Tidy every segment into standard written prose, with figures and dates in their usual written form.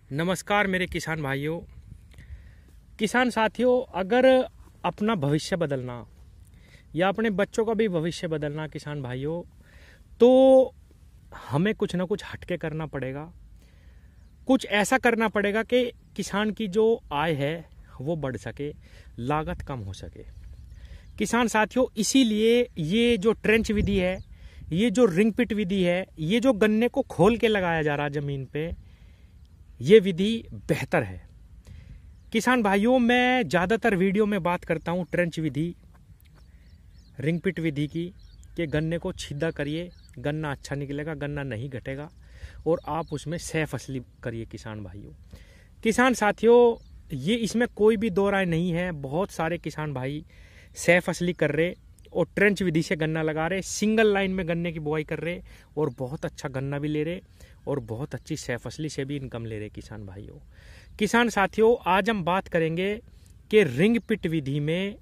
नमस्कार मेरे किसान भाइयों, किसान साथियों। अगर अपना भविष्य बदलना या अपने बच्चों का भी भविष्य बदलना किसान भाइयों, तो हमें कुछ ना कुछ हटके करना पड़ेगा। कुछ ऐसा करना पड़ेगा कि किसान की जो आय है वो बढ़ सके, लागत कम हो सके। किसान साथियों, इसीलिए ये जो ट्रेंच विधि है, ये जो रिंग पिट विधि है, ये जो गन्ने को खोल के लगाया जा रहा जमीन पे, ये विधि बेहतर है। किसान भाइयों, मैं ज़्यादातर वीडियो में बात करता हूँ ट्रेंच विधि, रिंग पिट विधि की, कि गन्ने को सीधा करिए, गन्ना अच्छा निकलेगा, गन्ना नहीं घटेगा और आप उसमें सह फसली करिए। किसान भाइयों, किसान साथियों, ये इसमें कोई भी दो राय नहीं है। बहुत सारे किसान भाई सह फसली कर रहे और ट्रेंच विधि से गन्ना लगा रहे, सिंगल लाइन में गन्ने की बुआई कर रहे और बहुत अच्छा गन्ना भी ले रहे और बहुत अच्छी सह फसली से भी इनकम ले रहे। किसान भाइयों, किसान साथियों, आज हम बात करेंगे कि रिंग पिट विधि में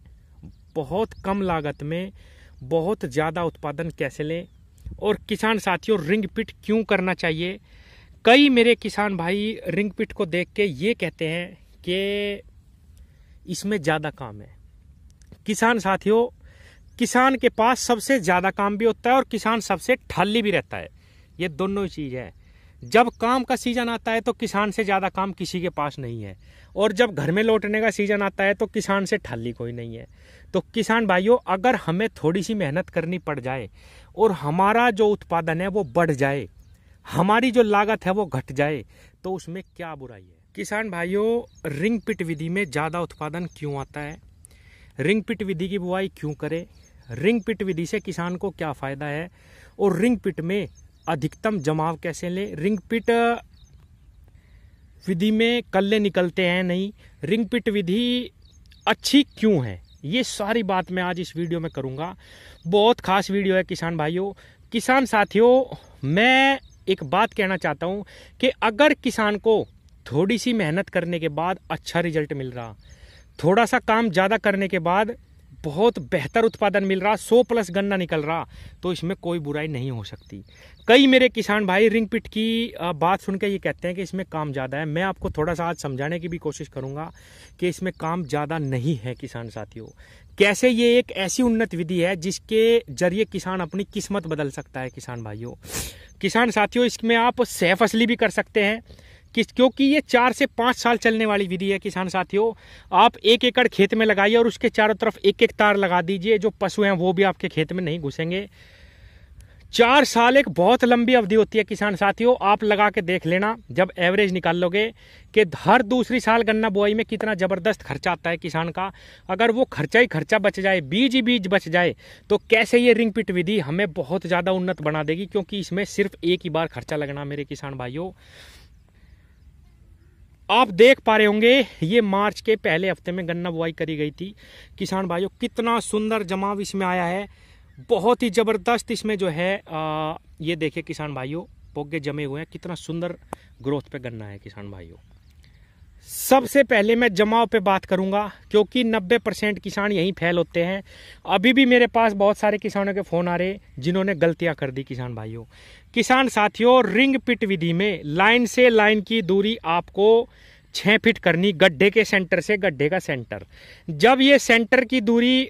बहुत कम लागत में बहुत ज़्यादा उत्पादन कैसे लें, और किसान साथियों रिंग पिट क्यों करना चाहिए। कई मेरे किसान भाई रिंग पिट को देख के ये कहते हैं कि इसमें ज़्यादा काम है। किसान साथियों, किसान के पास सबसे ज़्यादा काम भी होता है और किसान सबसे ठल्ली भी रहता है। ये दोनों ही चीज़ है। जब काम का सीजन आता है तो किसान से ज़्यादा काम किसी के पास नहीं है, और जब घर में लौटने का सीजन आता है तो किसान से ठल्ली कोई नहीं है। तो किसान भाइयों, अगर हमें थोड़ी सी मेहनत करनी पड़ जाए और हमारा जो उत्पादन है वो बढ़ जाए, हमारी जो लागत है वो घट जाए, तो उसमें क्या बुराई है। किसान भाइयों, रिंग पिट विधि में ज़्यादा उत्पादन क्यों आता है, रिंग पिट विधि की बुआई क्यों करें, रिंग पिट विधि से किसान को क्या फ़ायदा है, और रिंग पिट में अधिकतम जमाव कैसे लें, रिंग पिट विधि में कल्ले निकलते हैं नहीं, रिंग पिट विधि अच्छी क्यों है, ये सारी बात मैं आज इस वीडियो में करूंगा। बहुत खास वीडियो है किसान भाइयों। किसान साथियों, मैं एक बात कहना चाहता हूं कि अगर किसान को थोड़ी सी मेहनत करने के बाद अच्छा रिजल्ट मिल रहा, थोड़ा सा काम ज़्यादा करने के बाद बहुत बेहतर उत्पादन मिल रहा, 100+ गन्ना निकल रहा, तो इसमें कोई बुराई नहीं हो सकती। कई मेरे किसान भाई रिंग पिट की बात सुन के ये कहते हैं कि इसमें काम ज़्यादा है। मैं आपको थोड़ा सा आज समझाने की भी कोशिश करूंगा कि इसमें काम ज़्यादा नहीं है। किसान साथियों, कैसे ये एक ऐसी उन्नत विधि है जिसके जरिए किसान अपनी किस्मत बदल सकता है। किसान भाइयों, किसान साथियों, इसमें आप सह फसली भी कर सकते हैं, क्योंकि ये 4 से 5 साल चलने वाली विधि है। किसान साथियों, आप 1 एकड़ खेत में लगाइए और उसके चारों तरफ 1-1 तार लगा दीजिए, जो पशु हैं वो भी आपके खेत में नहीं घुसेंगे। 4 साल एक बहुत लंबी अवधि होती है। किसान साथियों, आप लगा के देख लेना, जब एवरेज निकाल लोगे कि हर दूसरी साल गन्ना बुआई में कितना जबरदस्त खर्चा आता है किसान का। अगर वो खर्चा ही खर्चा बच जाए, बीज ही बीज बच जाए, तो कैसे ये रिंग पिट विधि हमें बहुत ज़्यादा उन्नत बना देगी, क्योंकि इसमें सिर्फ एक ही बार खर्चा लगना। मेरे किसान भाइयों, आप देख पा रहे होंगे, ये मार्च के पहले हफ्ते में गन्ना बुआई करी गई थी। किसान भाइयों, कितना सुंदर जमाव इसमें आया है, बहुत ही जबरदस्त इसमें जो है ये देखिए किसान भाइयों, पोगे जमे हुए हैं, कितना सुंदर ग्रोथ पे गन्ना है। किसान भाइयों, सबसे पहले मैं जमाव पे बात करूंगा, क्योंकि 90% किसान यहीं फैल होते हैं। अभी भी मेरे पास बहुत सारे किसानों के फोन आ रहे जिन्होंने गलतियां कर दी। किसान भाइयों, किसान साथियों, रिंग पिट विधि में लाइन से लाइन की दूरी आपको 6 फीट करनी, गड्ढे के सेंटर से गड्ढे का सेंटर। जब ये सेंटर की दूरी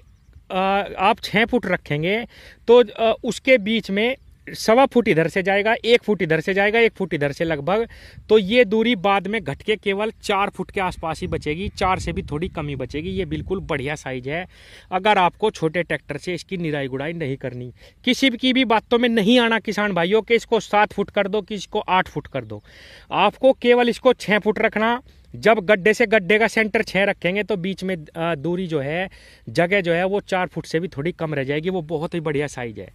आप 6 फुट रखेंगे तो उसके बीच में 1.25 फुट इधर से जाएगा, 1 फुट इधर से जाएगा, 1 फुट इधर से लगभग, तो ये दूरी बाद में घट के केवल 4 फुट के आसपास ही बचेगी, 4 से भी थोड़ी कमी बचेगी। ये बिल्कुल बढ़िया साइज है। अगर आपको छोटे ट्रैक्टर से इसकी निराई गुड़ाई नहीं करनी, किसी की भी बातों में नहीं आना किसान भाइयों कि इसको 7 फुट कर दो कि इसको 8 फुट कर दो, आपको केवल इसको 6 फुट रखना। जब गड्ढे से गड्ढे का सेंटर 6 रखेंगे तो बीच में दूरी जो है, जगह जो है वो 4 फुट से भी थोड़ी कम रह जाएगी। वो बहुत ही बढ़िया साइज है।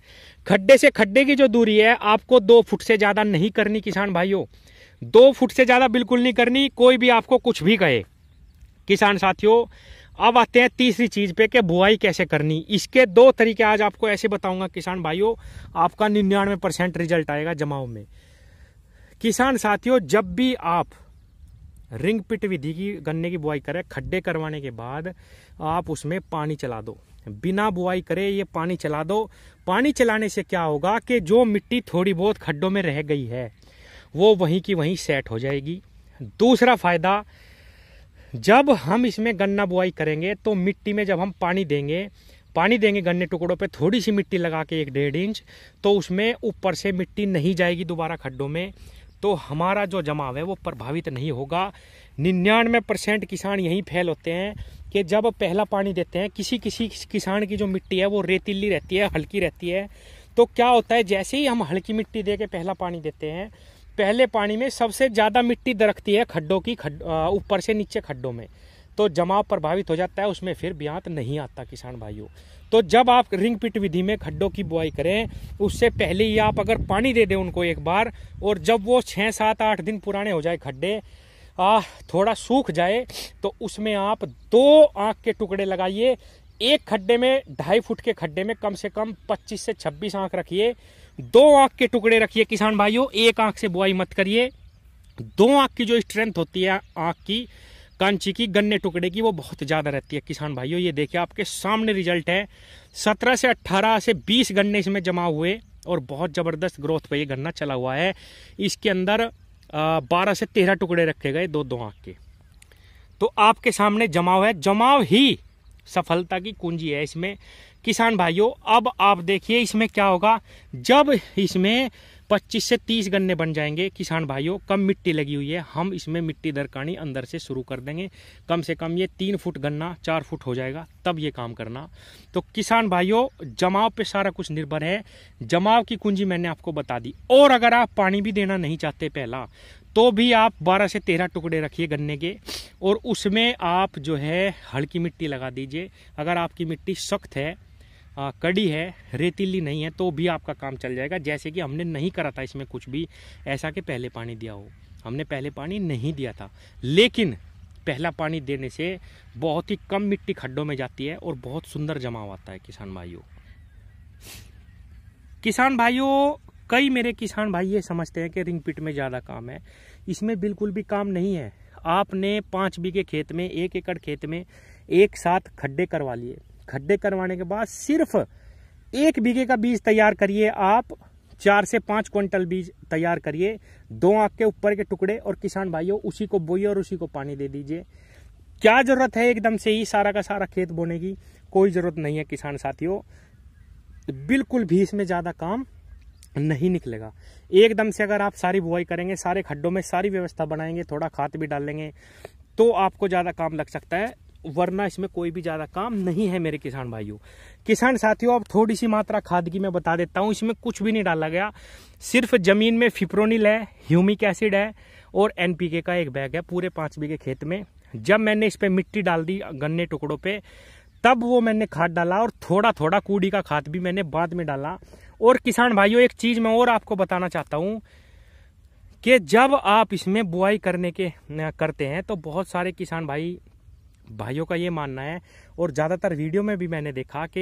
खड्डे से खड्डे की जो दूरी है आपको 2 फुट से ज़्यादा नहीं करनी। किसान भाइयों, 2 फुट से ज़्यादा बिल्कुल नहीं करनी, कोई भी आपको कुछ भी कहे। किसान साथियों, अब आते हैं तीसरी चीज़ पे कि बुआई कैसे करनी। इसके 2 तरीके आज आपको ऐसे बताऊंगा किसान भाइयों, आपका 99% रिजल्ट आएगा जमाव में। किसान साथियों, जब भी आप रिंग पिट विधि की गन्ने की बुआई करें, खड्डे करवाने के बाद आप उसमें पानी चला दो, बिना बुआई करे ये पानी चला दो। पानी चलाने से क्या होगा कि जो मिट्टी थोड़ी बहुत खड्डों में रह गई है वो वहीं की वहीं सेट हो जाएगी। दूसरा फायदा, जब हम इसमें गन्ना बुआई करेंगे तो मिट्टी में जब हम पानी देंगे गन्ने टुकड़ों पे थोड़ी सी मिट्टी लगा के 1-1.5 इंच, तो उसमें ऊपर से मिट्टी नहीं जाएगी दोबारा खड्डों में, तो हमारा जो जमाव है वो प्रभावित नहीं होगा। 99% किसान यही फेल होते हैं कि जब पहला पानी देते हैं, किसी किसान की जो मिट्टी है वो रेतीली रहती है, हल्की रहती है, तो क्या होता है जैसे ही हम हल्की मिट्टी दे के पहला पानी देते हैं, पहले पानी में सबसे ज़्यादा मिट्टी दरकती है खड्डों की, ऊपर से नीचे खड्डों में, तो जमाव प्रभावित हो जाता है, उसमें फिर ब्यात नहीं आता किसान भाइयों। तो जब आप रिंग पिट विधि में खड्डों की बुआई करें, उससे पहले ही आप अगर पानी दे दें उनको एक बार, और जब वो 6, 7, 8 दिन पुराने हो जाए खड्डे, थोड़ा सूख जाए, तो उसमें आप 2 आंख के टुकड़े लगाइए। एक खड्डे में 2.5 फुट के खड्डे में कम से कम 25 से 26 आंख रखिए। 2 आंख के टुकड़े रखिए किसान भाइयों, एक आंख से बुआई मत करिए। 2 आंख की जो स्ट्रेंथ होती है आंख की, कांची की, गन्ने टुकड़े की, वो बहुत ज्यादा रहती है किसान भाइयों। ये देखिए आपके सामने रिजल्ट है, 17 से 18 से 20 गन्ने इसमें जमा हुए और बहुत जबरदस्त ग्रोथ पे ये गन्ना चला हुआ है। इसके अंदर 12 से 13 टुकड़े रखे गए 2-2 आंख के। तो आपके सामने जमाव है, जमाव ही सफलता की कुंजी है इसमें किसान भाइयों। अब आप देखिए इसमें क्या होगा, जब इसमें 25 से 30 गन्ने बन जाएंगे किसान भाइयों, कम मिट्टी लगी हुई है, हम इसमें मिट्टी दरकानी अंदर से शुरू कर देंगे। कम से कम ये 3 फुट गन्ना 4 फुट हो जाएगा, तब ये काम करना। तो किसान भाइयों जमाव पे सारा कुछ निर्भर है, जमाव की कुंजी मैंने आपको बता दी। और अगर आप पानी भी देना नहीं चाहते पहला, तो भी आप 12 से 13 टुकड़े रखिए गन्ने के, और उसमें आप जो है हल्की मिट्टी लगा दीजिए। अगर आपकी मिट्टी सख्त है, कड़ी है, रेतीली नहीं है, तो भी आपका काम चल जाएगा। जैसे कि हमने नहीं करा था इसमें कुछ भी ऐसा कि पहले पानी दिया हो, हमने पहले पानी नहीं दिया था, लेकिन पहला पानी देने से बहुत ही कम मिट्टी खड्डों में जाती है और बहुत सुंदर जमाव आता है किसान भाइयों। किसान भाइयों कई मेरे किसान भाई ये समझते हैं कि रिंग पिट में ज़्यादा काम है, इसमें बिल्कुल भी काम नहीं है। आपने 5 बीघे खेत में, 1 एकड़ खेत में एक साथ खड्डे करवा लिए, खड्डे करवाने के बाद सिर्फ 1 बीघे का बीज तैयार करिए, आप 4 से 5 क्विंटल बीज तैयार करिए, 2 आंख के ऊपर के टुकड़े, और किसान भाइयों उसी को बोइए और उसी को पानी दे दीजिए। क्या जरूरत है एकदम से ही सारा का सारा खेत बोने की? कोई जरूरत नहीं है किसान साथियों, बिल्कुल भी इसमें ज्यादा काम नहीं निकलेगा। एकदम से अगर आप सारी बुआई करेंगे, सारे खड्डों में सारी व्यवस्था बनाएंगे, थोड़ा खाद भी डालेंगे, तो आपको ज्यादा काम लग सकता है, वरना इसमें कोई भी ज्यादा काम नहीं है मेरे किसान भाइयों। किसान साथियों अब थोड़ी सी मात्रा खाद की मैं बता देता हूं, इसमें कुछ भी नहीं डाला गया, सिर्फ जमीन में फिप्रोनिल है, ह्यूमिक एसिड है और एनपीके का 1 बैग है पूरे 5 बीघे खेत में। जब मैंने इस पे मिट्टी डाल दी गन्ने टुकड़ों पे, तब वो मैंने खाद डाला, और थोड़ा थोड़ा कूड़ी का खाद भी मैंने बाद में डाला। और किसान भाइयों एक चीज मैं और आपको बताना चाहता हूं कि जब आप इसमें बुआई करते हैं, तो बहुत सारे किसान भाइयों का ये मानना है, और ज़्यादातर वीडियो में भी मैंने देखा कि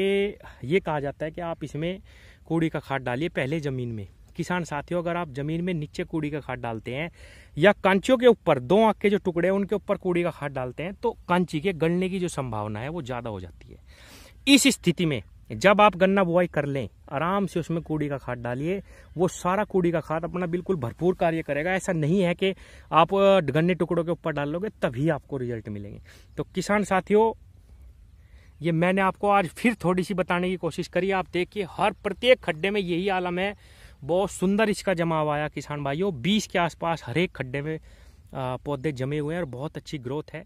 ये कहा जाता है कि आप इसमें कूड़ी का खाद डालिए पहले ज़मीन में। किसान साथियों अगर आप ज़मीन में नीचे कूड़ी का खाद डालते हैं, या कांचियों के ऊपर 2 आंख के जो टुकड़े हैं उनके ऊपर कूड़ी का खाद डालते हैं, तो कांची के गलने की जो संभावना है वो ज़्यादा हो जाती है। इस स्थिति में जब आप गन्ना बुआई कर लें, आराम से उसमें कूड़ी का खाद डालिए, वो सारा कूड़ी का खाद अपना बिल्कुल भरपूर कार्य करेगा। ऐसा नहीं है कि आप गन्ने टुकड़ों के ऊपर डाल लोगे तभी आपको रिजल्ट मिलेंगे। तो किसान साथियों ये मैंने आपको आज फिर थोड़ी सी बताने की कोशिश करी। आप देखिए हर प्रत्येक खड्डे में यही आलम है, बहुत सुंदर इसका जमाव आया किसान भाइयों, 20 के आसपास हर एक खड्डे में पौधे जमे हुए हैं और बहुत अच्छी ग्रोथ है।